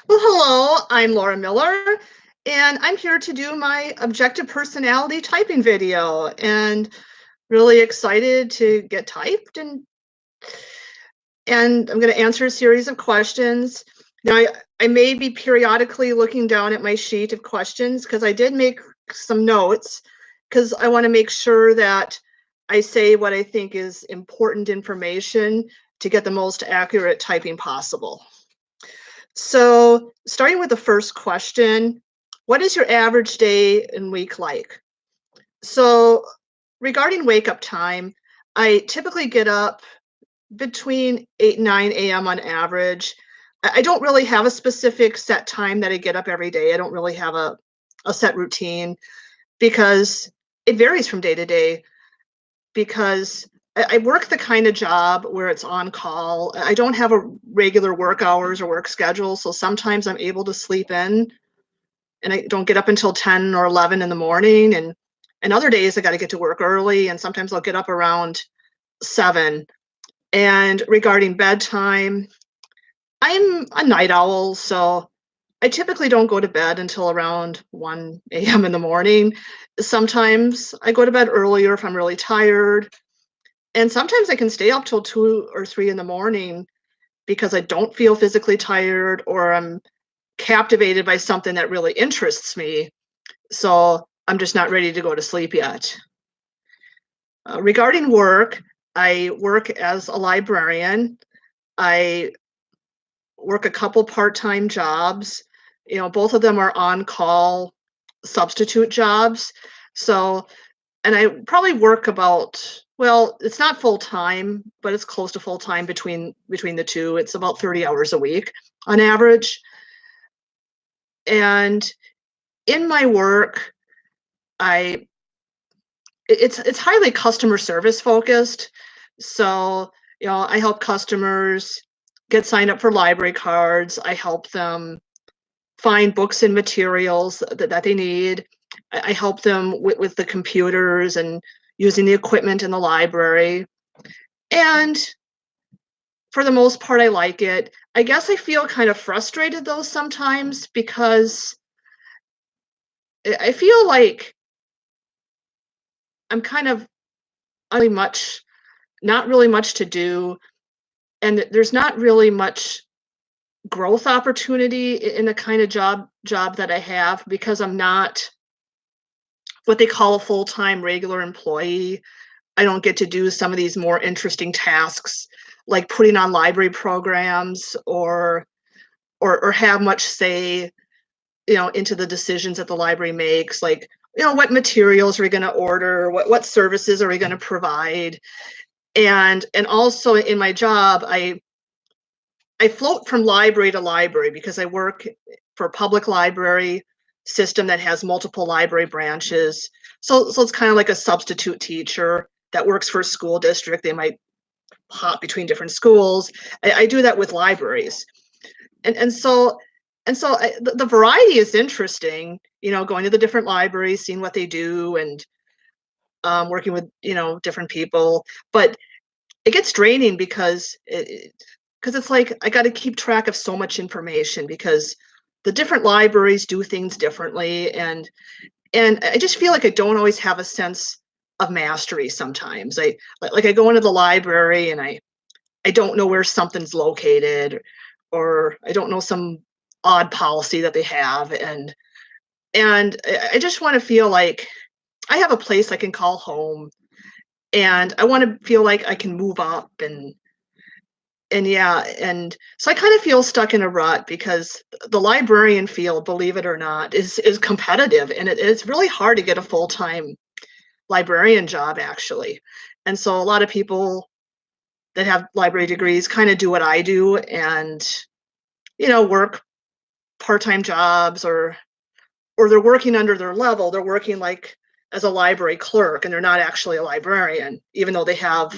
Well, hello, I'm Laura Miller, and I'm here to do my objective personality typing video, and really excited to get typed and I'm going to answer a series of questions. Now, I may be periodically looking down at my sheet of questions because I did make some notes because I want to make sure that I say what I think is important information to get the most accurate typing possible. So, starting with the first question, what is your average day and week like? So, regarding wake up time, I typically get up between 8 and 9 a.m. on average. I don't really have a specific set time that I get up every day. I don't really have a set routine because it varies from day to day because I work the kind of job where it's on call. I don't have a regular work hours or work schedule, so sometimes I'm able to sleep in and I don't get up until 10 or 11 in the morning and other days I got to get to work early and sometimes I'll get up around 7. And regarding bedtime, I'm a night owl, so I typically don't go to bed until around 1 a.m. in the morning. Sometimes I go to bed earlier if I'm really tired. And sometimes I can stay up till 2 or 3 in the morning because I don't feel physically tired or I'm captivated by something that really interests me. So I'm just not ready to go to sleep yet. Regarding work, I work as a librarian. I work a couple part-time jobs. Both of them are on-call substitute jobs. So, and I probably work about, well, it's not full time, but it's close to full time between the two. It's about 30 hours a week on average. And in my work, I it's highly customer service focused. So, I help customers get signed up for library cards. I help them find books and materials that they need. I help them with the computers and using the equipment in the library. And for the most part, I like it. I guess I feel kind of frustrated though sometimes because I feel like I'm kind of really much, not really much to do. And there's not really much growth opportunity in the kind of job that I have because I'm not what they call a full-time regular employee. I don't get to do some of these more interesting tasks like putting on library programs or have much say, into the decisions that the library makes, like, what materials are we going to order, what services are we going to provide. And also in my job, I float from library to library because I work for a public library system that has multiple library branches. So it's kind of like a substitute teacher that works for a school district. They might hop between different schools. I do that with libraries. And so the variety is interesting, going to the different libraries, seeing what they do and working with, different people. But it gets draining because it's like I got to keep track of so much information because the different libraries do things differently and I just feel like I don't always have a sense of mastery sometimes. I go into the library and I don't know where something's located or I don't know some odd policy that they have and I just want to feel like I have a place I can call home and I want to feel like I can move up and yeah, and so I kind of feel stuck in a rut because the librarian field, believe it or not, is competitive and it's really hard to get a full-time librarian job actually. And so a lot of people that have library degrees kind of do what I do and work part-time jobs or they're working under their level. They're working like as a library clerk and they're not actually a librarian, even though they have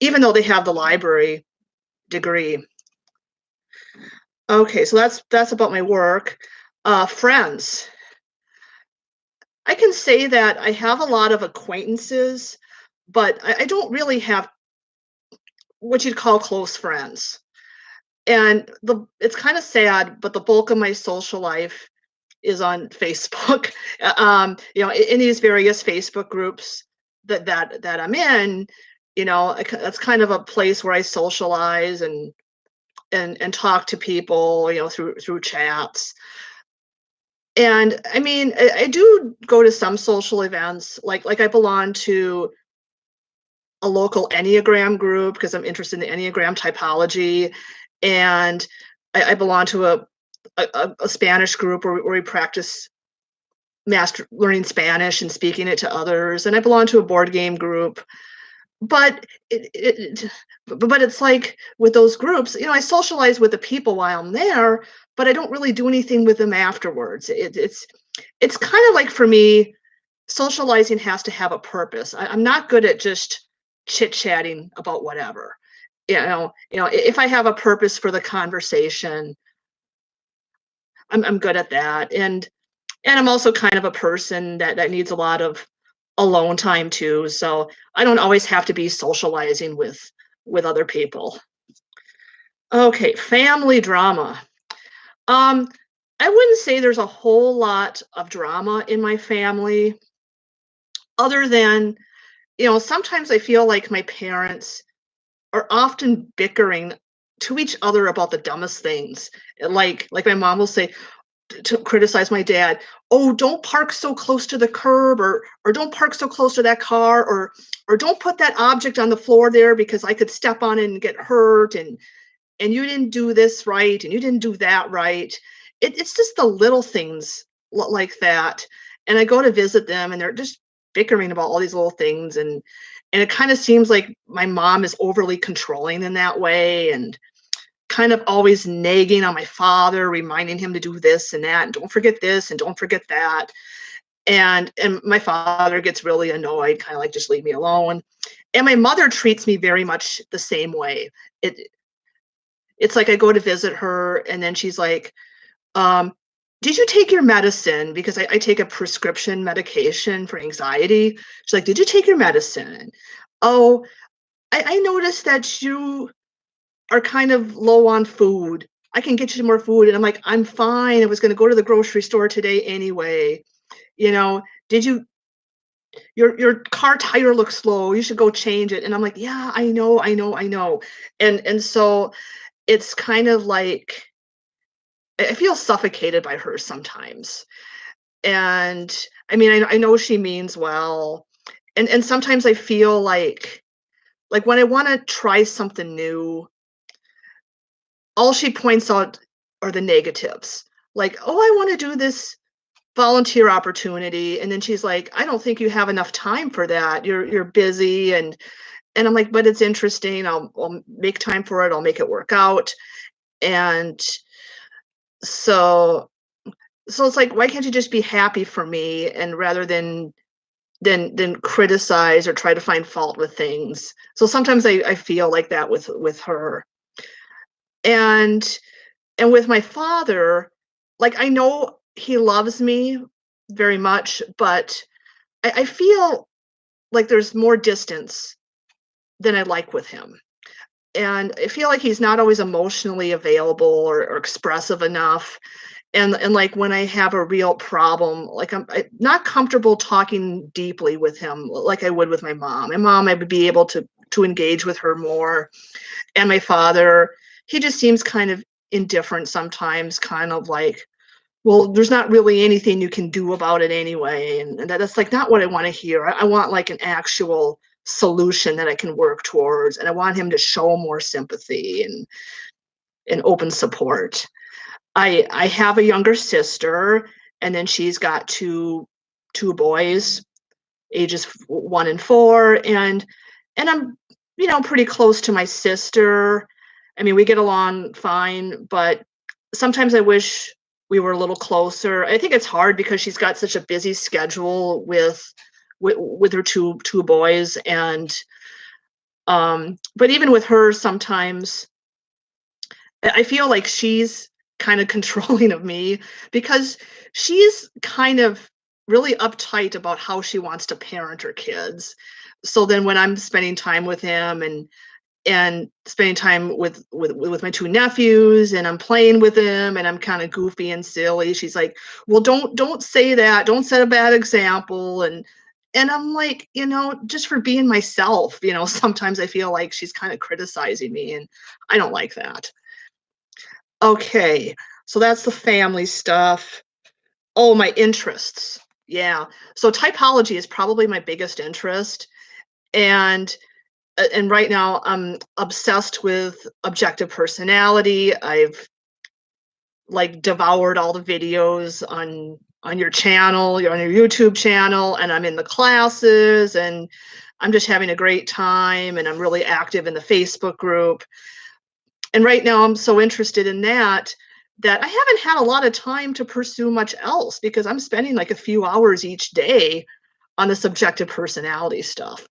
the library degree. Okay, so that's about my work. Friends. I can say that I have a lot of acquaintances, but I don't really have what you'd call close friends. And it's kind of sad, but the bulk of my social life is on Facebook. In these various Facebook groups that I'm in, that's kind of a place where I socialize and talk to people, through chats. And I mean, I do go to some social events, like I belong to a local Enneagram group because I'm interested in the Enneagram typology, and I belong to a Spanish group where we practice master learning Spanish and speaking it to others, and I belong to a board game group. But but it's like with those groups, I socialize with the people while I'm there, but I don't really do anything with them afterwards. It's kind of like, for me, socializing has to have a purpose. I'm not good at just chit chatting about whatever. If I have a purpose for the conversation, I'm good at that. And I'm also kind of a person that needs a lot of alone time too. So I don't always have to be socializing with other people. Okay, family drama. Um, I wouldn't say there's a whole lot of drama in my family, other than, sometimes I feel like my parents are often bickering to each other about the dumbest things. Like my mom will say, to criticize my dad, "Oh, don't park so close to the curb," or "Don't park so close to that car," or "Don't put that object on the floor there because I could step on it and get hurt, and you didn't do this right, and you didn't do that right." It's just the little things like that. And I go to visit them, and they're just bickering about all these little things, and it kind of seems like my mom is overly controlling in that way, and kind of always nagging on my father, reminding him to do this and that, and don't forget this and don't forget that. And my father gets really annoyed, kind of like, just leave me alone. And my mother treats me very much the same way. It it's like I go to visit her, and then she's like, um, "Did you take your medicine?" Because I take a prescription medication for anxiety. She's like, "Did you take your medicine? Oh, I noticed that you are kind of low on food. I can get you more food." And I'm like, "I'm fine. I was going to go to the grocery store today anyway. Did you, your car tire looks low. You should go change it." And I'm like, "Yeah, I know, I know, I know." And so it's kind of like I feel suffocated by her sometimes. And I mean, I know she means well. And sometimes I feel like when I want to try something new, all she points out are the negatives. Like, "Oh, I want to do this volunteer opportunity." And then she's like, "I don't think you have enough time for that. You're busy." And I'm like, "But it's interesting. I'll make time for it. I'll make it work out." And so so it's like, why can't you just be happy for me, and rather than criticize or try to find fault with things. So sometimes I feel like that with her. And And with my father, like, I know he loves me very much, but I feel like there's more distance than I like with him. And I feel like he's not always emotionally available or expressive enough. And like when I have a real problem, like I'm not comfortable talking deeply with him like I would with my mom. My mom, I would be able to engage with her more. And my father, he just seems kind of indifferent sometimes, kind of like, "Well, there's not really anything you can do about it anyway." And that's like not what I want to hear. I want like an actual solution that I can work towards. And I want him to show more sympathy and open support. I have a younger sister, and then she's got two boys, ages 1 and 4, and I'm, pretty close to my sister. I mean, we get along fine, but sometimes I wish we were a little closer. I think it's hard because she's got such a busy schedule with her two boys. And but even with her, sometimes I feel like she's kind of controlling of me, because she's kind of really uptight about how she wants to parent her kids. So then when I'm spending time with him, and spending time with my two nephews, and I'm playing with them, and I'm kind of goofy and silly. She's like, well, don't say that, don't set a bad example. And I'm like, just for being myself, sometimes I feel like she's kind of criticizing me, and I don't like that. Okay, so that's the family stuff. Oh, my interests. Yeah. So typology is probably my biggest interest. And and right now I'm obsessed with objective personality. I've like devoured all the videos on your channel, on your YouTube channel, and I'm in the classes, and I'm just having a great time, and I'm really active in the Facebook group. And right now I'm so interested in that I haven't had a lot of time to pursue much else because I'm spending like a few hours each day on the subjective personality stuff.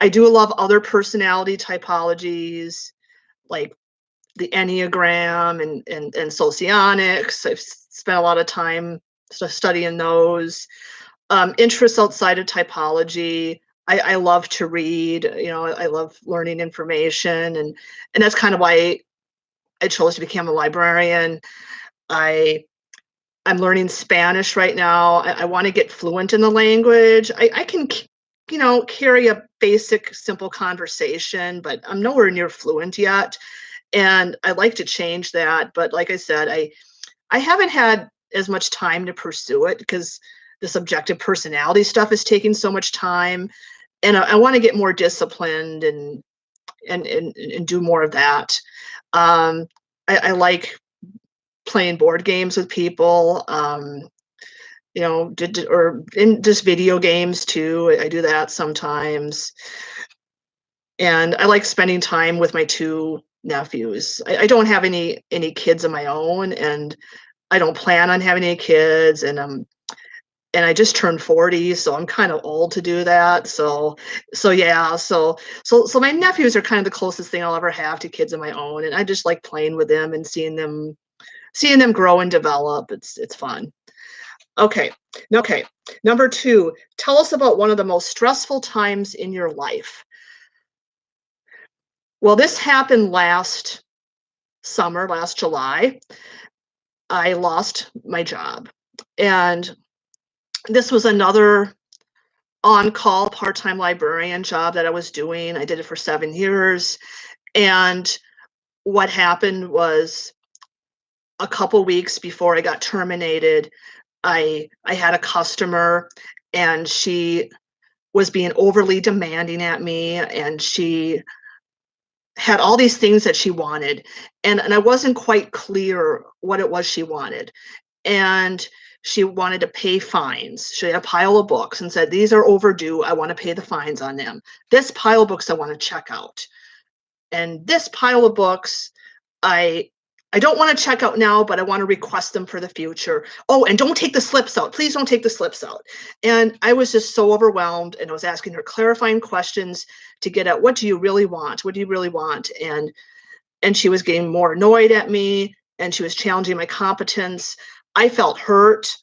I do love other personality typologies like the Enneagram and Socionics. I've spent a lot of time studying those. Interests outside of typology. I love to read. I love learning information, and that's kind of why I chose to become a librarian. I I'm learning Spanish right now. I want to get fluent in the language. I can, carry a basic, simple conversation, but I'm nowhere near fluent yet. And I'd like to change that. But like I said, I haven't had as much time to pursue it because the subjective personality stuff is taking so much time. And I want to get more disciplined and do more of that. I like playing board games with people, or in just video games too. I do that sometimes. And I like spending time with my two nephews. I don't have any kids of my own, and I don't plan on having any kids, and I just turned 40, so I'm kind of old to do that. So yeah, so my nephews are kind of the closest thing I'll ever have to kids of my own, and I just like playing with them and seeing them grow and develop. It's fun. Okay. Okay. Number 2, tell us about one of the most stressful times in your life. Well, this happened last summer, last July. I lost my job. And this was another on-call part-time librarian job that I was doing. I did it for 7 years. And what happened was a couple weeks before I got terminated, I had a customer, and she was being overly demanding at me, and she had all these things that she wanted, and I wasn't quite clear what it was she wanted. And she wanted to pay fines. She had a pile of books and said, these are overdue, I want to pay the fines on them. This pile of books I want to check out, and this pile of books I I don't want to check out now, but I want to request them for the future. Oh, and don't take the slips out. Please don't take the slips out. And I was just so overwhelmed, and I was asking her clarifying questions to get at, what do you really want? What do you really want? And she was getting more annoyed at me, and she was challenging my competence. I felt hurt,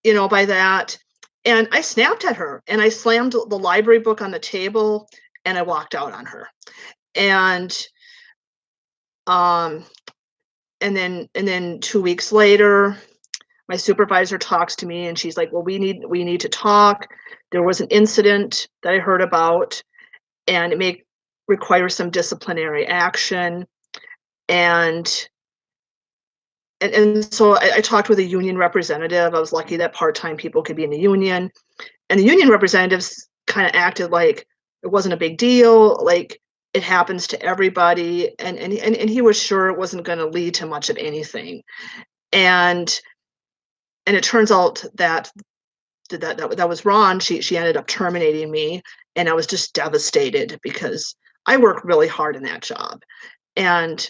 by that. And I snapped at her, and I slammed the library book on the table, and I walked out on her. And um and then 2 weeks later, my supervisor talks to me, and she's like, well, we need to talk. There was an incident that I heard about, and it may require some disciplinary action. And and, and so I talked with a union representative. I was lucky that part-time people could be in the union, and the union representatives kind of acted like it wasn't a big deal, like it happens to everybody, and he was sure it wasn't going to lead to much of anything. And and it turns out that was wrong. She ended up terminating me, and I was just devastated because I worked really hard in that job. And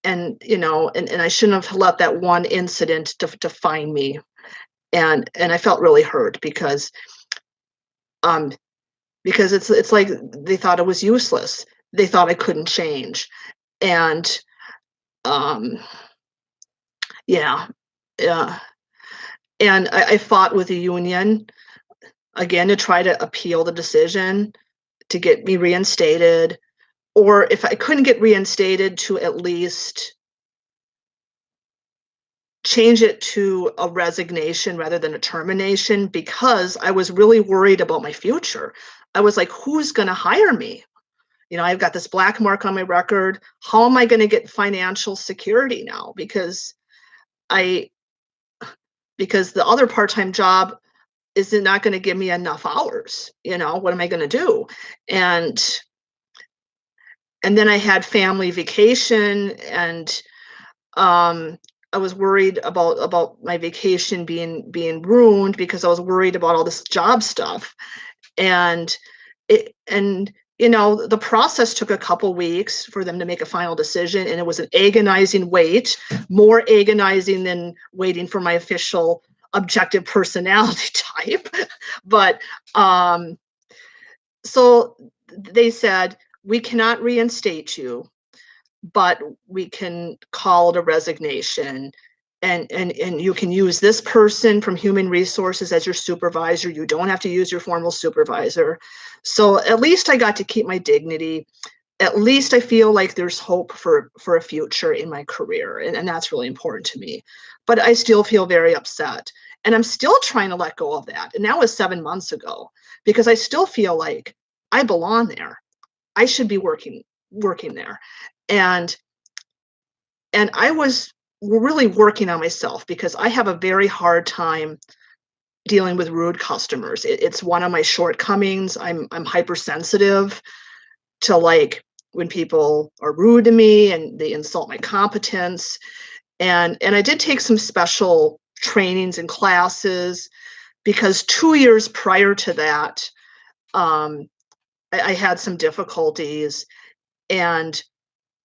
and I shouldn't have let that one incident define me. And I felt really hurt um because it's like they thought it was useless. They thought I couldn't change. And um yeah, yeah. And I fought with the union again to try to appeal the decision to get me reinstated, or if I couldn't get reinstated, to at least change it to a resignation rather than a termination, because I was really worried about my future. I was like, who's going to hire me? I've got this black mark on my record. How am I going to get financial security now? I because the other part-time job is not going to give me enough hours. What am I going to do? And then I had family vacation, and I was worried about my vacation being ruined, because I was worried about all this job stuff. And the process took a couple weeks for them to make a final decision, and it was an agonizing wait, more agonizing than waiting for my official objective personality type. But so they said, we cannot reinstate you, but we can call it a resignation, and you can use this person from human resources as your supervisor. You don't have to use your formal supervisor. So at least I got to keep my dignity. At least I feel like there's hope for a future in my career, and that's really important to me. But I still feel very upset, and I'm still trying to let go of that. And that was 7 months ago, because I still feel like I belong there. I should be working there. And I was really working on myself, because I have a very hard time dealing with rude customers. It's one of my shortcomings. I'm hypersensitive to, like, when people are rude to me and they insult my competence. And I did take some special trainings and classes, because 2 years prior to that, I had some difficulties, and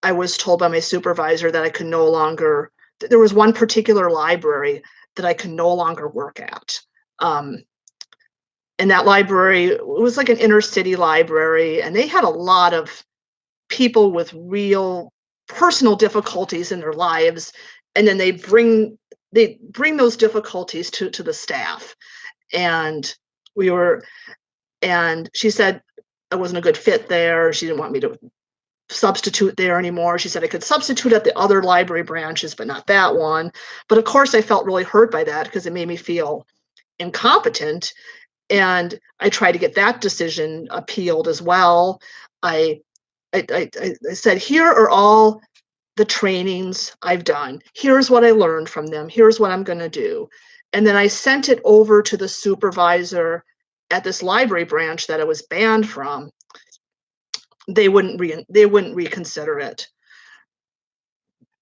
I was told by my supervisor that I could no longer, there was one particular library that I could no longer work at. And that library, it was like an inner city library, and they had a lot of people with real personal difficulties in their lives. And then they bring those difficulties to the staff. And we were, and she said I wasn't a good fit there. She didn't want me to substitute there anymore. She said I could substitute at the other library branches, but not that one. But of course, I felt really hurt by that, because it made me feel incompetent. And I tried to get that decision appealed as well. I said, here are all the trainings I've done. Here's what I learned from them. Here's what I'm going to do. And then I sent it over to the supervisor at this library branch that I was banned from. They wouldn't reconsider it.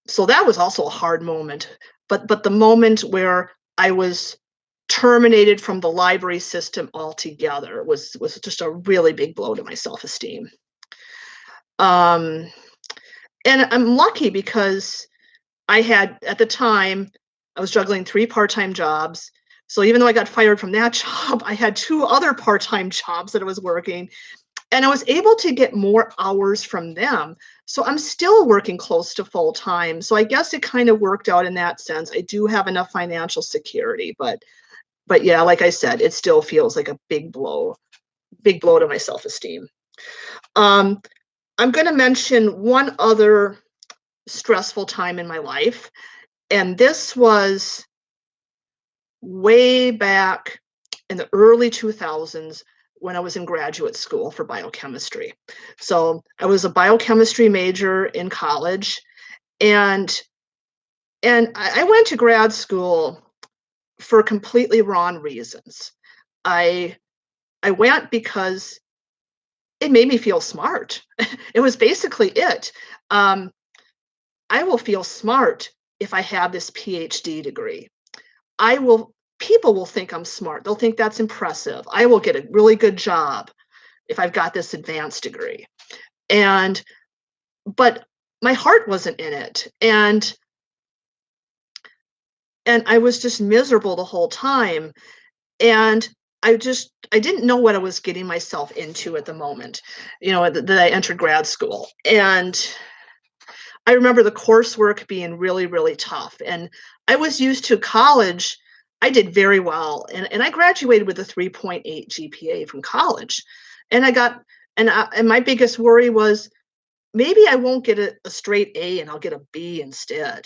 So that was also a hard moment. But the moment where I was terminated from the library system altogether was just a really big blow to my self-esteem. And I'm lucky, because I had, at the time, I was juggling 3 part-time jobs. So even though I got fired from that job, I had 2 other part-time jobs that I was working. And I was able to get more hours from them. So I'm still working close to full time. So I guess it kind of worked out in that sense. I do have enough financial security, but yeah, like I said, it still feels like a big blow to my self-esteem. I'm going to mention one other stressful time in my life, and this was way back in the early 2000s, when I was in graduate school for biochemistry. So I was a biochemistry major in college, and I went to grad school for completely wrong reasons. I went because it made me feel smart. It was basically it. I will feel smart if I have this PhD degree. People will think I'm smart. They'll think that's impressive. I will get a really good job if I've got this advanced degree. But my heart wasn't in it. And I was just miserable the whole time. And I didn't know what I was getting myself into at the moment, that I entered grad school. And I remember the coursework being really, really tough. And I was used to college. I did very well. And I graduated with a 3.8 GPA from college. And my biggest worry was, maybe I won't get a straight A and I'll get a B instead.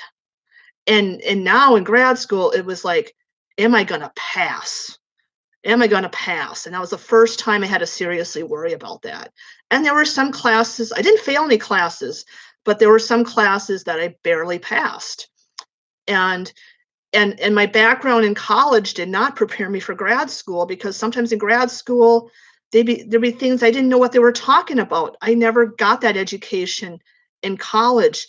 And now in grad school, it was like, am I gonna pass? Am I gonna pass? And that was the first time I had to seriously worry about that. And there were some classes, I didn't fail any classes, but there were some classes that I barely passed. And and my background in college did not prepare me for grad school, because sometimes in grad school there'd be things I didn't know what they were talking about. I never got that education in college,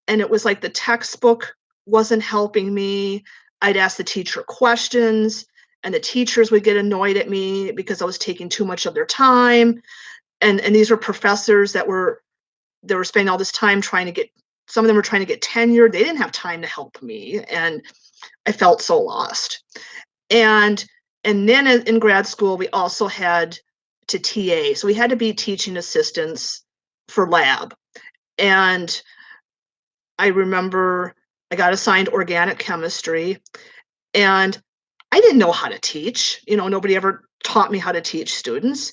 and it was like the textbook wasn't helping me. I'd ask the teacher questions, and the teachers would get annoyed at me because I was taking too much of their time. And these were professors that were, they were spending all this time trying to get, some of them were trying to get tenured. They didn't have time to help me, and I felt so lost. And then in grad school, we also had to TA. So we had to be teaching assistants for lab. And I remember I got assigned organic chemistry, and I didn't know how to teach. Nobody ever taught me how to teach students.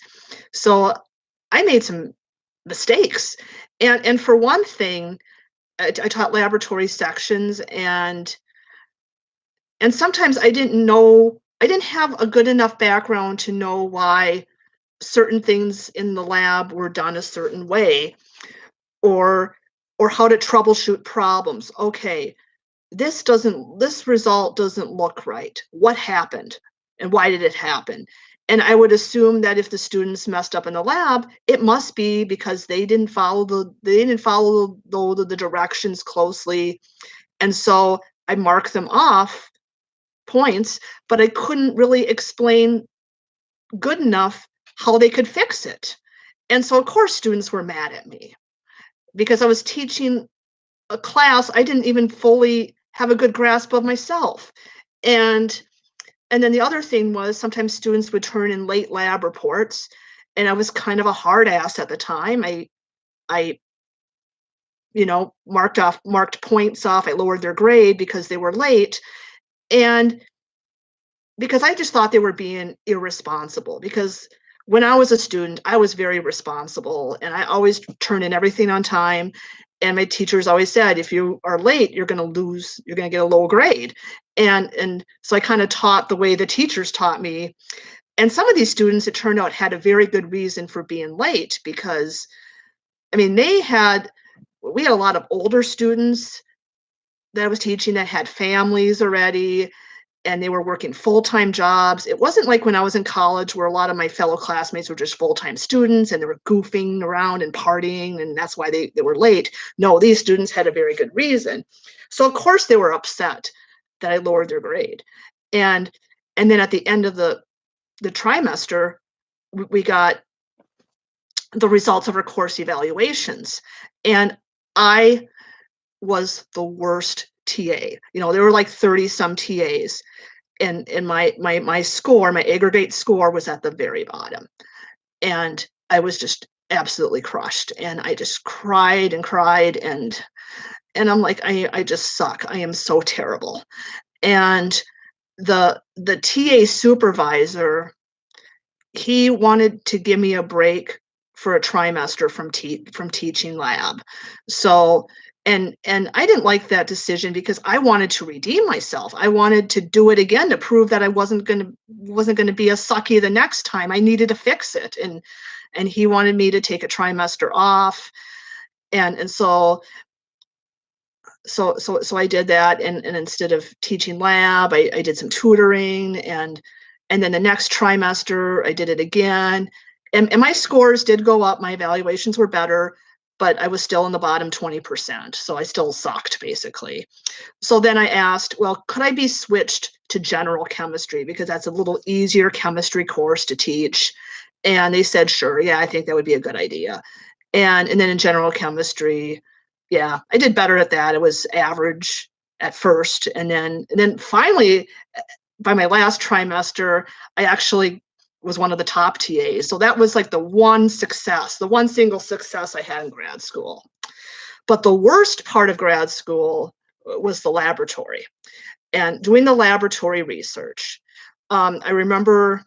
So I made some mistakes. And for one thing, I taught laboratory sections, and sometimes I didn't have a good enough background to know why certain things in the lab were done a certain way, or how to troubleshoot problems. Okay, this result doesn't look right. What happened? And why did it happen? And I would assume that if the students messed up in the lab, it must be because they didn't follow the directions closely. And so I mark them off points, but I couldn't really explain good enough how they could fix it. And so, of course, students were mad at me because I was teaching a class I didn't even fully have a good grasp of myself. And and then the other thing was, sometimes students would turn in late lab reports, and I was kind of a hard ass at the time. I marked points off. I lowered their grade because they were late. And because I just thought they were being irresponsible, because when I was a student, I was very responsible and I always turned in everything on time. And my teachers always said, if you are late, you're going to lose, you're going to get a low grade. And so I kind of taught the way the teachers taught me. And some of these students, it turned out, had a very good reason for being late, because I mean, we had a lot of older students that I was teaching that had families already, and they were working full-time jobs. It wasn't like when I was in college, where a lot of my fellow classmates were just full-time students and they were goofing around and partying, and that's why they were late. No, these students had a very good reason. So of course they were upset that I lowered their grade. And then at the end of the trimester, we got the results of our course evaluations. And I was the worst TA. There were like 30 some TAs, and my score, my aggregate score, was at the very bottom. And I was just absolutely crushed, and I just cried and cried, and I'm like, I just suck. I am so terrible. And the TA supervisor, he wanted to give me a break for a trimester from teaching lab. So and I didn't like that decision, because I wanted to redeem myself. I wanted to do it again to prove that I wasn't gonna be a sucky the next time. I needed to fix it. And he wanted me to take a trimester off. And so I did that, and instead of teaching lab, I did some tutoring. And then the next trimester I did it again. And my scores did go up, my evaluations were better, but I was still in the bottom 20%. So I still sucked, basically. So then I asked, well, could I be switched to general chemistry, because that's a little easier chemistry course to teach? And they said, sure, yeah, I think that would be a good idea. And then in general chemistry, yeah, I did better at that. It was average at first, and then finally, by my last trimester, I actually was one of the top TAs. So that was like the one single success I had in grad school. But the worst part of grad school was the laboratory and doing the laboratory research. I remember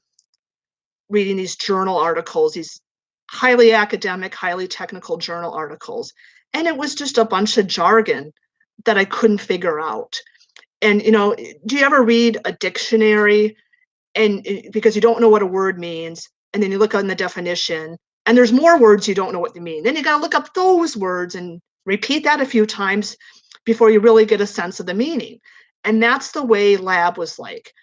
reading these journal articles, these highly academic, highly technical journal articles. And it was just a bunch of jargon that I couldn't figure out. And, do you ever read a dictionary and because you don't know what a word means, and then you look on the definition, and there's more words you don't know what they mean. Then you got to look up those words and repeat that a few times before you really get a sense of the meaning. And that's the way lab was like.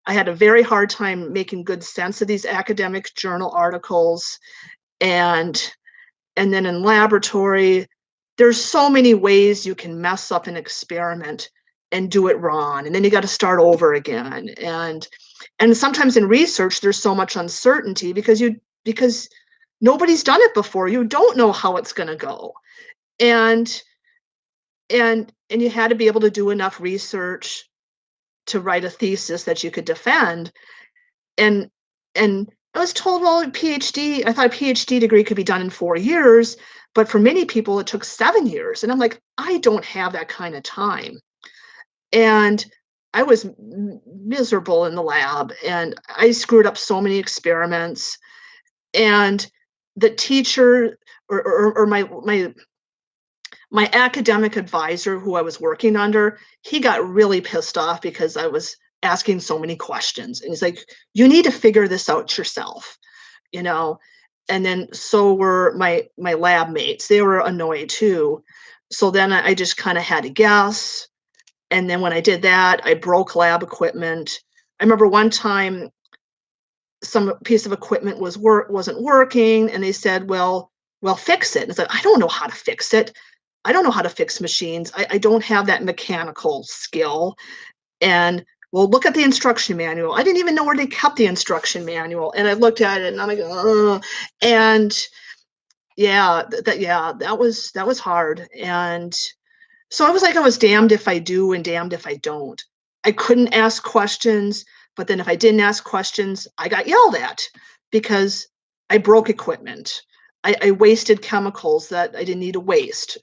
I had a very hard time making good sense of these academic journal articles, and then in laboratory, there's so many ways you can mess up an experiment and do it wrong, and then you got to start over again. And sometimes in research, there's so much uncertainty because nobody's done it before. You don't know how it's going to go, and you had to be able to do enough research to write a thesis that you could defend. And I was told, well, I thought a PhD degree could be done in 4 years, but for many people it took 7 years. And I'm like, I don't have that kind of time. And I was miserable in the lab, and I screwed up so many experiments. And the teacher or my academic advisor who I was working under, he got really pissed off because I was asking so many questions. And he's like, you need to figure this out yourself, you know? And then so were my lab mates. They were annoyed too. So then I just kind of had to guess. And then when I did that, I broke lab equipment. I remember one time some piece of equipment wasn't working, and they said, well, fix it. And I said, I don't know how to fix it. I don't know how to fix machines. I don't have that mechanical skill. And well, look at the instruction manual. I didn't even know where they kept the instruction manual. And I looked at it and I'm like, ugh. And yeah, that was hard. And so I was like, I was damned if I do and damned if I don't. I couldn't ask questions, but then if I didn't ask questions, I got yelled at because I broke equipment. I wasted chemicals that I didn't need to waste.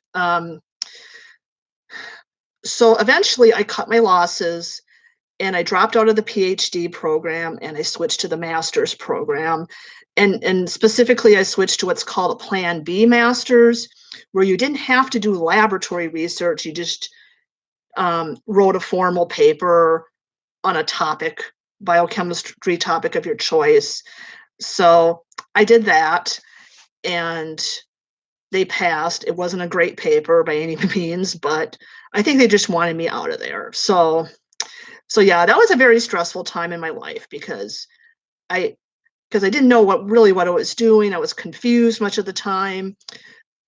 So eventually I cut my losses and I dropped out of the PhD program and I switched to the master's program. And specifically, I switched to what's called a Plan B master's, where you didn't have to do laboratory research. You just wrote a formal paper on a topic, biochemistry topic of your choice. So I did that, and they passed. It wasn't a great paper by any means, but I think they just wanted me out of there. So yeah, that was a very stressful time in my life because I didn't know what I was doing. I was confused much of the time.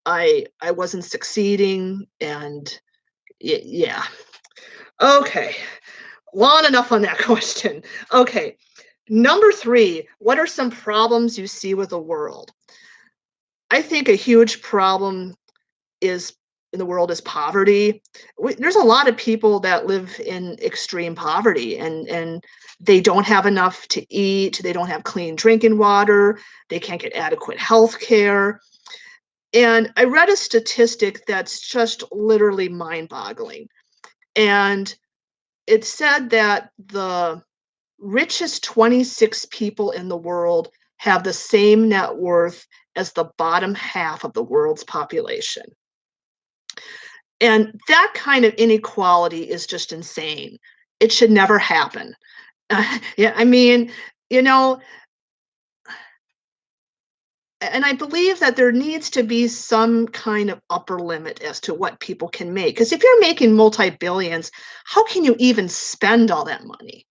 I wasn't succeeding, and yeah. Okay, long enough on that question. Okay, number 3, what are some problems you see with the world? I think a huge problem is in the world is poverty. There's a lot of people that live in extreme poverty, and they don't have enough to eat. They don't have clean drinking water. They can't get adequate health care. And I read a statistic that's just literally mind-boggling. And it said that the richest 26 people in the world have the same net worth as the bottom half of the world's population. And that kind of inequality is just insane. It should never happen. Yeah, I mean, you know, and I believe that there needs to be some kind of upper limit as to what people can make. Because if you're making multi-billions, how can you even spend all that money?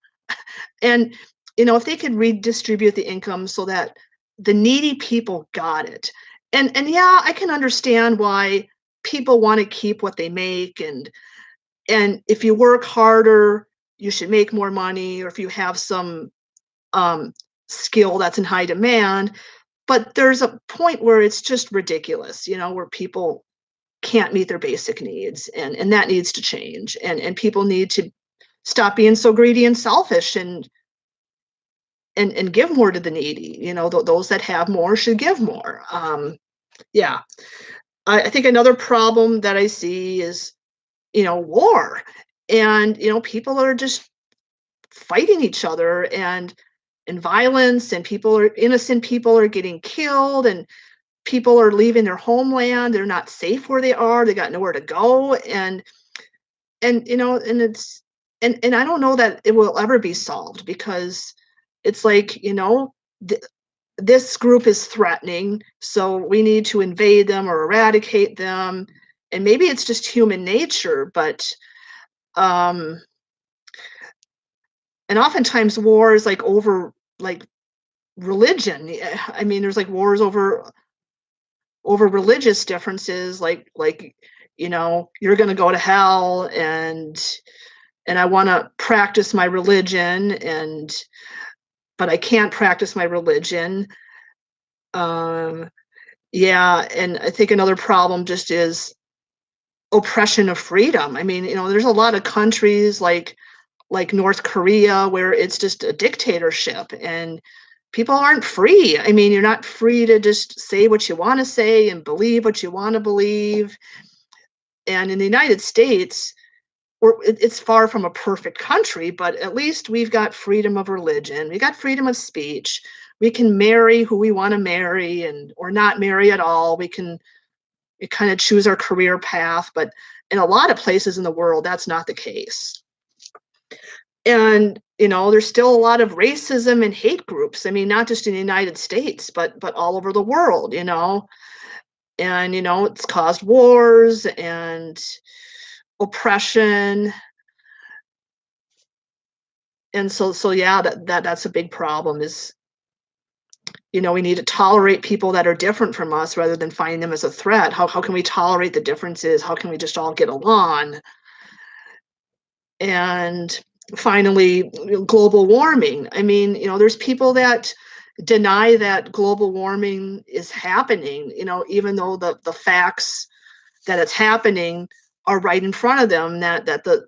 And, if they could redistribute the income so that the needy people got it. And yeah, I can understand why people want to keep what they make, and if you work harder, you should make more money, or if you have some skill that's in high demand. But there's a point where it's just ridiculous, where people can't meet their basic needs, and that needs to change. And people need to stop being so greedy and selfish, and give more to the needy. Those that have more should give more. Yeah. I think another problem that I see is, war. And, people are just fighting each other. And and violence, and innocent people are getting killed, and people are leaving their homeland. They're not safe where they are. They got nowhere to go. And and I don't know that it will ever be solved, because it's like, this group is threatening, so we need to invade them or eradicate them. And maybe it's just human nature, but um and oftentimes wars like over like religion. I mean, there's like wars over religious differences, like you're going to go to hell, and I want to practice my religion, and but I can't practice my religion. um yeah, and I think another problem just is oppression of freedom. I mean, there's a lot of countries like North Korea where it's just a dictatorship, and people aren't free. I mean, you're not free to just say what you want to say and believe what you want to believe. And in the United States, it's far from a perfect country, but at least we've got freedom of religion. We got freedom of speech. We can marry who we want to marry, and or not marry at all. We kind of choose our career path, but in a lot of places in the world, that's not the case. And there's still a lot of racism and hate groups. I mean, not just in the United States, but all over the world. And it's caused wars and oppression. And so yeah, that's a big problem. Is we need to tolerate people that are different from us rather than finding them as a threat. How can we tolerate the differences? How can we just all get along? And finally, global warming. I mean, there's people that deny that global warming is happening, even though the facts that it's happening are right in front of them, that the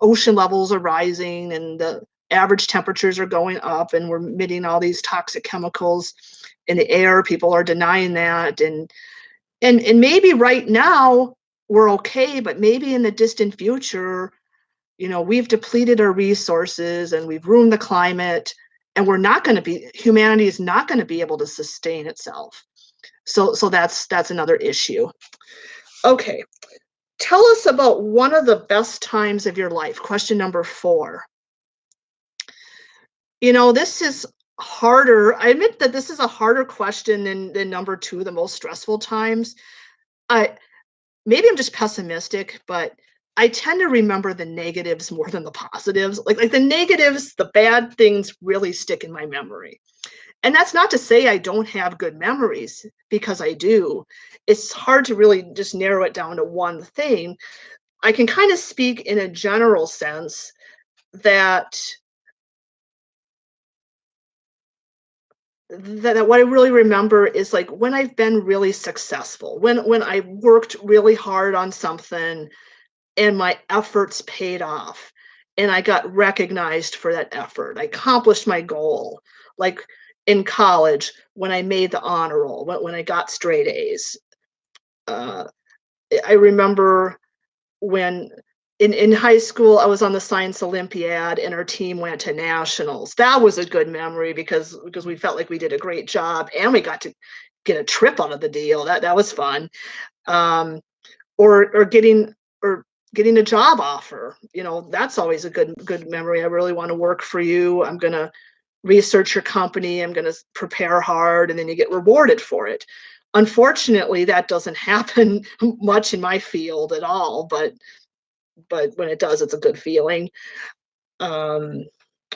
ocean levels are rising and the average temperatures are going up, and we're emitting all these toxic chemicals in the air. People are denying that. And maybe right now we're okay, but maybe in the distant future, we've depleted our resources and we've ruined the climate, and humanity is not going to be able to sustain itself. So that's another issue. Okay. Tell us about one of the best times of your life. Question number 4. This is harder. I admit that this is a harder question than number 2, the most stressful times. I Maybe I'm just pessimistic, but I tend to remember the negatives more than the positives. Like the negatives, the bad things really stick in my memory. And that's not to say I don't have good memories, because I do. It's hard to really just narrow it down to one thing. I can kind of speak in a general sense that what I really remember is like when I've been really successful, when I worked really hard on something and my efforts paid off, and I got recognized for that effort. I accomplished my goal. Like in college, when I made the honor roll, when I got straight A's. Uh, I remember when in high school I was on the science Olympiad and our team went to nationals. That was a good memory because we felt like we did a great job, and we got to get a trip out of the deal. That was fun. Um, or getting a job offer. That's always a good memory. I really want to work for you. I'm going to research your company. I'm going to prepare hard, and then you get rewarded for it. Unfortunately, that doesn't happen much in my field at all, but when it does, it's a good feeling. Um,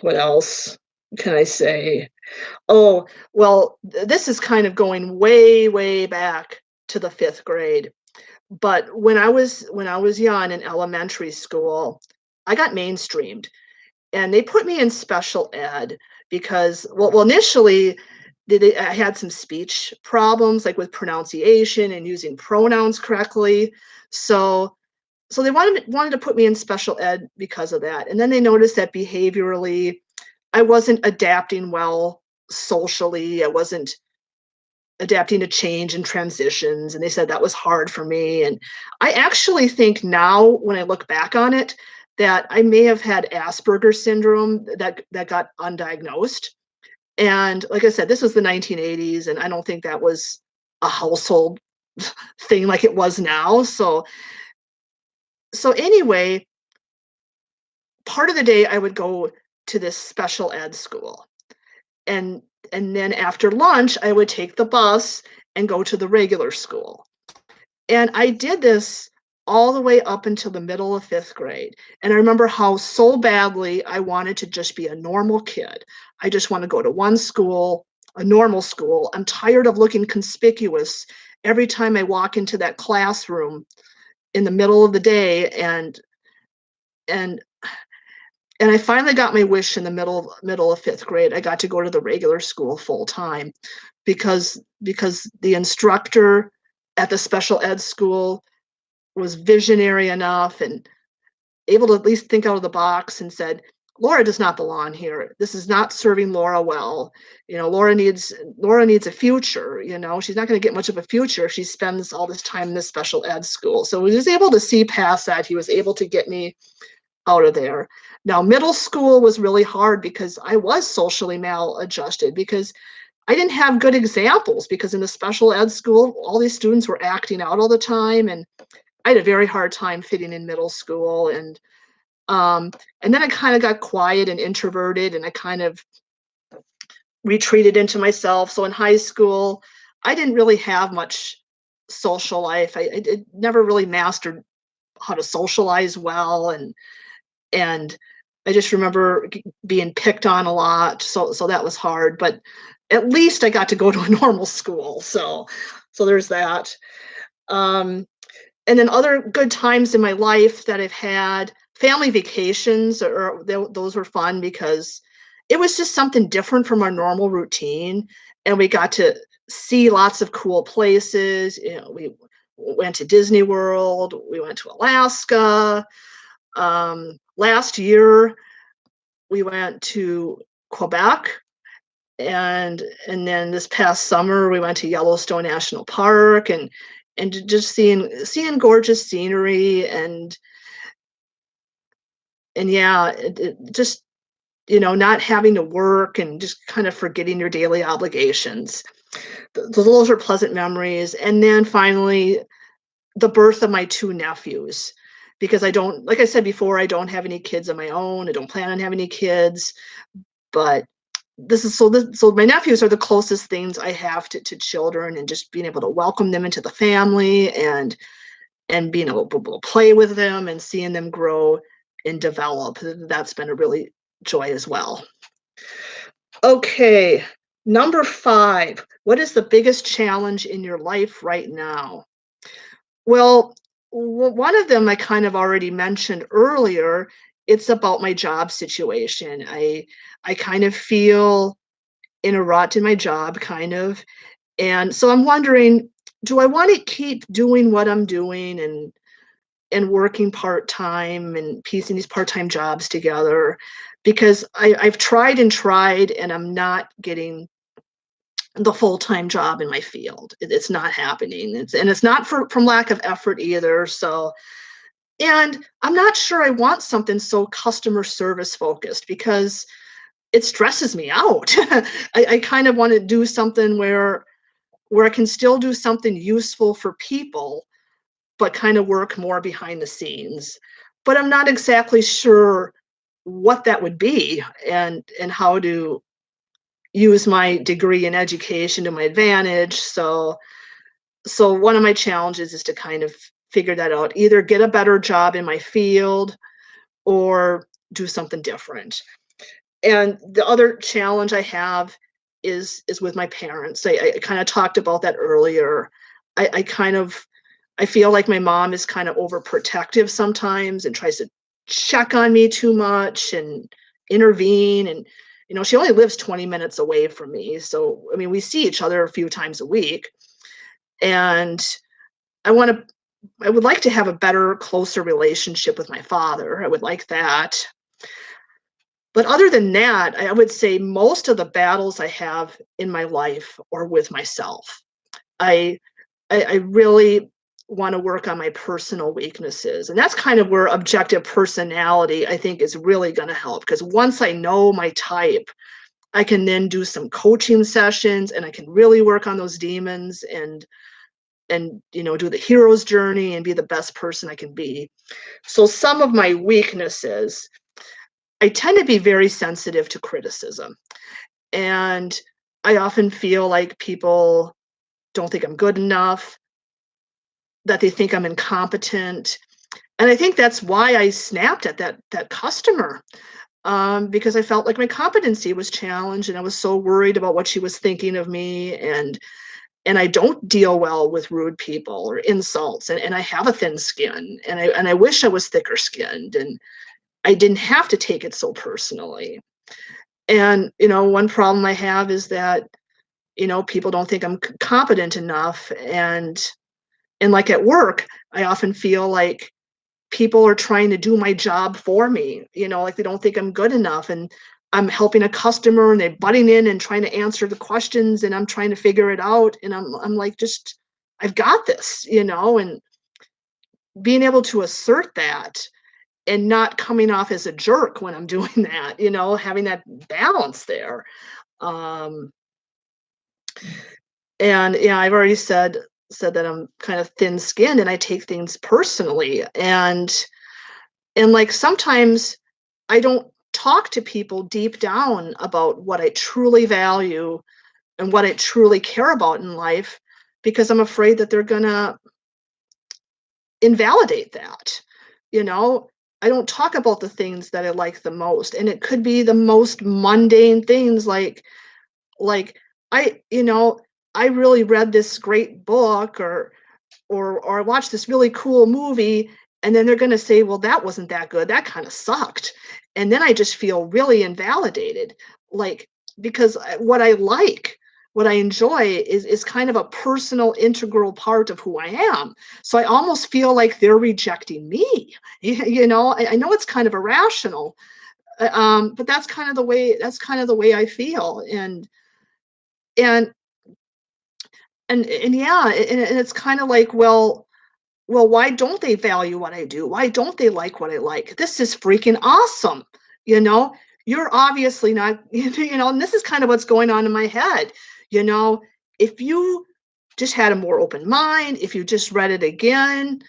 what else can I say? Oh, well, this is kind of going way, way back to the 5th grade. But when I was young in elementary school, I got mainstreamed, and they put me in special ed because, well, initially I had some speech problems, like with pronunciation and using pronouns correctly. So they wanted to put me in special ed because of that. And then they noticed that behaviorally, I wasn't adapting well socially. I wasn't adapting to change and transitions, and they said that was hard for me. And I actually think now, when I look back on it, that I may have had Asperger's syndrome that got undiagnosed. And like I said, this was the 1980s, and I don't think that was a household thing like it was now. So anyway, part of the day I would go to this special ed school. And and then after lunch, I would take the bus and go to the regular school. And I did this all the way up until the middle of 5th grade. And I remember how so badly I wanted to just be a normal kid. I just want to go to one school, a normal school. I'm tired of looking conspicuous every time I walk into that classroom in the middle of the day. And and I finally got my wish in the middle of 5th grade. I got to go to the regular school full time because the instructor at the special ed school was visionary enough and able to at least think out of the box and said, Laura does not belong here. This is not serving Laura well. Laura needs a future. She's not going to get much of a future if she spends all this time in this special ed school. So he was able to see past that. He was able to get me out of there. Now, middle school was really hard because I was socially maladjusted because I didn't have good examples, because in the special ed school, all these students were acting out all the time, and I had a very hard time fitting in middle school. And then I kind of got quiet and introverted, and I kind of retreated into myself. So in high school, I didn't really have much social life. I never really mastered how to socialize well, and I just remember being picked on a lot. So that was hard, but at least I got to go to a normal school. So there's that. Um, and then other good times in my life that I've had, family vacations, those were fun because it was just something different from our normal routine, and we got to see lots of cool places. We went to Disney World, we went to Alaska. Last year we went to Quebec, and then this past summer we went to Yellowstone National Park, and just seeing gorgeous scenery, and yeah, it just not having to work and just kind of forgetting your daily obligations. Those are pleasant memories. And then finally, the birth of my 2 nephews, because like I said before, I don't have any kids of my own. I don't plan on having any kids, but so my nephews are the closest things I have to children, and just being able to welcome them into the family, and being able to play with them and seeing them grow and develop. That's been a really joy as well. Okay, number 5. What is the biggest challenge in your life right now? Well, one of them I kind of already mentioned earlier. It's about my job situation. I kind of feel in a rut in my job, kind of. And so I'm wondering, do I want to keep doing what I'm doing and working part-time and piecing these part-time jobs together? Because I've tried and tried, and I'm not getting the full-time job in my field. It's not happening. It's not from lack of effort either. And I'm not sure I want something so customer service focused, because it stresses me out. I kind of want to do something where I can still do something useful for people, but kind of work more behind the scenes. But I'm not exactly sure what that would be, and how to use my degree in education to my advantage. So one of my challenges is to kind of figure that out, either get a better job in my field or do something different. And the other challenge I have is with my parents. I kind of talked about that earlier. I feel like my mom is kind of overprotective sometimes and tries to check on me too much and intervene. And she only lives 20 minutes away from me, so I mean, we see each other a few times a week. And I would like to have a better, closer relationship with my father. I would like that. But other than that, I would say most of the battles I have in my life are with myself. I I really want to work on my personal weaknesses. And that's kind of where objective personality, I think, is really going to help. Because once I know my type, I can then do some coaching sessions and I can really work on those demons and do the hero's journey and be the best person I can be. So some of my weaknesses, I tend to be very sensitive to criticism. And I often feel like people don't think I'm good enough, that they think I'm incompetent. And I think that's why I snapped at that customer, because I felt like my competency was challenged, and I was so worried about what she was thinking of me. And I don't deal well with rude people or insults, and I have a thin skin, and I wish I was thicker skinned, and I didn't have to take it so personally. And one problem I have is that people don't think I'm competent enough, and like at work, I often feel like people are trying to do my job for me, like they don't think I'm good enough, and I'm helping a customer and they're butting in and trying to answer the questions, and I'm trying to figure it out, and I'm like, just I've got this, and being able to assert that and not coming off as a jerk when I'm doing that, having that balance there. Um, and yeah, I've already said that I'm kind of thin-skinned and I take things personally. And like sometimes I don't talk to people deep down about what I truly value and what I truly care about in life, because I'm afraid that they're gonna invalidate that. You know, I don't talk about the things that I like the most, and it could be the most mundane things like I, I really read this great book, or I watched this really cool movie, and then they're going to say, well, that wasn't that good, that kind of sucked. And then I just feel really invalidated, like, because what I enjoy is kind of a personal integral part of who I am. So I almost feel like they're rejecting me. I know it's kind of irrational, but that's kind of the way I feel. And and yeah, and it's kind of like, well, why don't they value what I do? Why don't they like what I like? This is freaking awesome. You know, you're obviously not, and this is kind of what's going on in my head. You know, if you just had a more open mind, if you just read it again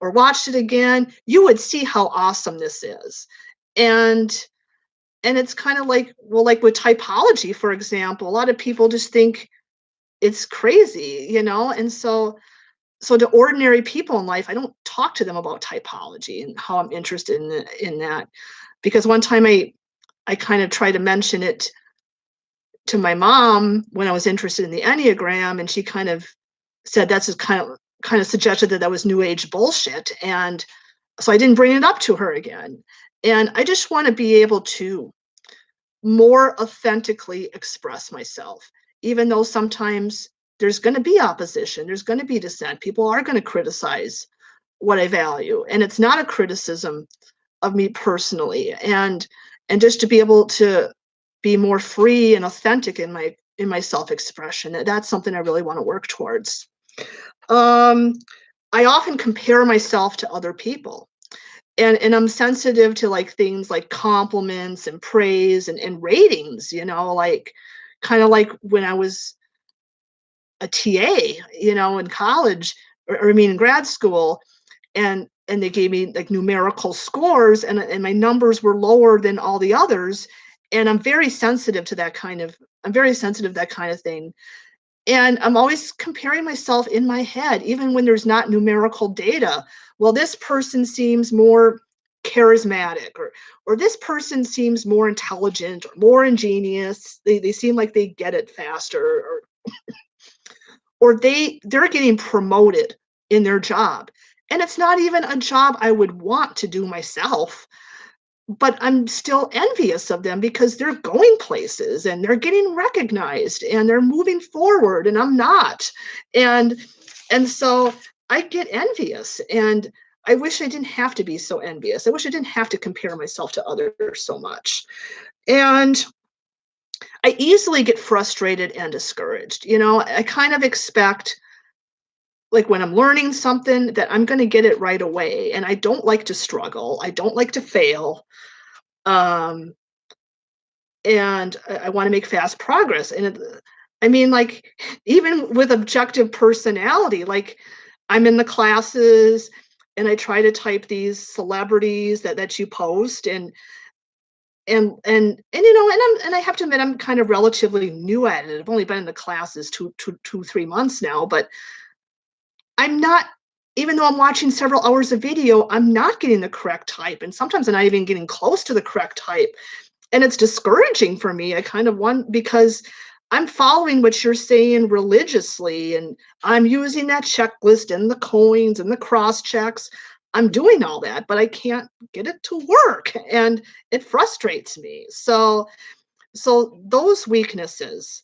or watched it again, you would see how awesome this is. And and it's kind of like, well, like with typology, for example, a lot of people just think it's crazy, and so to ordinary people in life, I don't talk to them about typology and how I'm interested in that, because one time I kind of tried to mention it to my mom when I was interested in the Enneagram, and she kind of said that's just kind of suggested that was new age bullshit, and so I didn't bring it up to her again. And I just want to be able to more authentically express myself, even though sometimes there's going to be opposition, there's going to be dissent. People are going to criticize what I value, and it's not a criticism of me personally. And just to be able to be more free and authentic in my self-expression, that's something I really want to work towards. Um, I often compare myself to other people, and I'm sensitive to like things like compliments and praise and ratings, like kind of like when I was a TA, in college, or I mean in grad school, and they gave me like numerical scores, and my numbers were lower than all the others, and I'm very sensitive to that kind of thing. And I'm always comparing myself in my head, even when there's not numerical data. Well, this person seems more charismatic, or this person seems more intelligent or more ingenious. They seem like they get it faster, or they're getting promoted in their job. And it's not even a job I would want to do myself, but I'm still envious of them because they're going places and they're getting recognized and they're moving forward and I'm not. And and so I get envious, and I wish I didn't have to be so envious. I wish I didn't have to compare myself to others so much. And I easily get frustrated and discouraged. I kind of expect, like when I'm learning something, that I'm going to get it right away, and I don't like to struggle. I don't like to fail. Um, and I want to make fast progress. And I mean, like, even with objective personality, like, I'm in the classes and I try to type these celebrities that you post, and I have to admit I'm kind of relatively new at it. I've only been in the classes 3 months now, but I'm not, even though I'm watching several hours of video, I'm not getting the correct type, and sometimes I'm not even getting close to the correct type, and it's discouraging for me. I kind of want, because I'm following what you're saying religiously, and I'm using that checklist and the coins and the cross checks. I'm doing all that, but I can't get it to work, and it frustrates me. So those weaknesses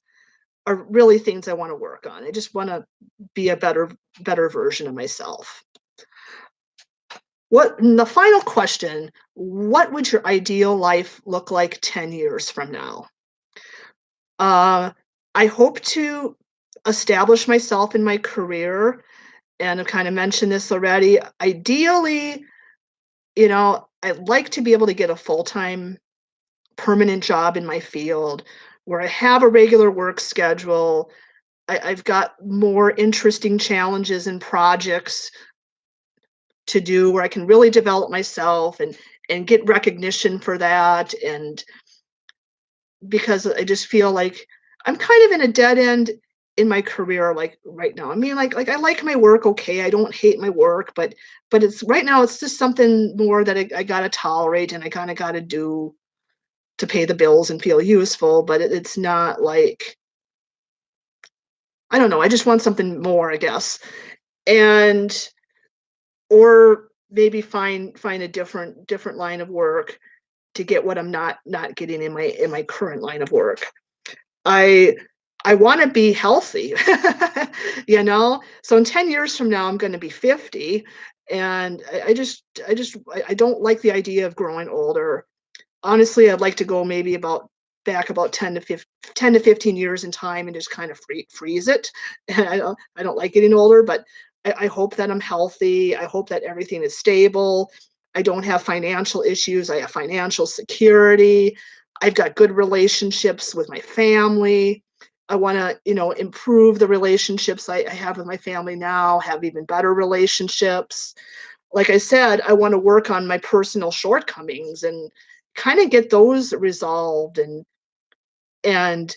are really things I want to work on. I just want to be a better version of myself. What, and the final question, what would your ideal life look like 10 years from now? Uh, I hope to establish myself in my career, and I've kind of mentioned this already. Ideally, I'd like to be able to get a full-time permanent job in my field where I have a regular work schedule. I've got more interesting challenges and projects to do where I can really develop myself and get recognition for that. And because I just feel like I'm kind of in a dead end in my career, like right now. I mean, like I like my work, okay. I don't hate my work, but it's right now it's just something more that I gotta tolerate and I kind of gotta do to pay the bills and feel useful. But it's not like, I don't know. I just want something more, I guess. And or maybe find a different line of work to get what I'm not getting in my current line of work. I I want to be healthy, So in 10 years from now, I'm going to be 50, and I don't like the idea of growing older. Honestly, I'd like to go maybe about 10 to 15 years in time and just kind of freeze it. And I don't like getting older, but I hope that I'm healthy. I hope that everything is stable. I don't have financial issues. I have financial security. I've got good relationships with my family. I want to, improve the relationships I have with my family now, have even better relationships. Like I said, I want to work on my personal shortcomings and kind of get those resolved, and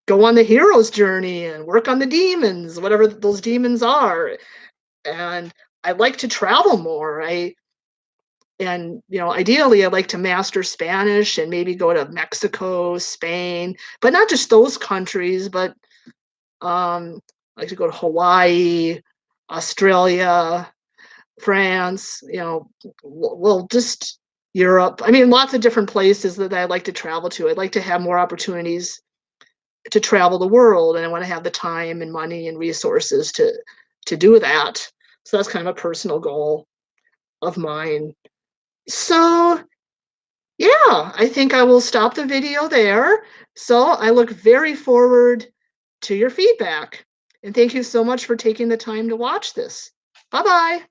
go on the hero's journey and work on the demons, whatever those demons are. And I like to travel more. Ideally I'd like to master Spanish and maybe go to Mexico, Spain, but not just those countries, but I like to go to Hawaii, Australia, France, well, just Europe. I mean, lots of different places that I'd like to travel to. I'd like to have more opportunities to travel the world, and I want to have the time and money and resources to do that. So that's kind of a personal goal of mine. So, yeah, I think I will stop the video there. So I look very forward to your feedback. And thank you so much for taking the time to watch this. Bye-bye.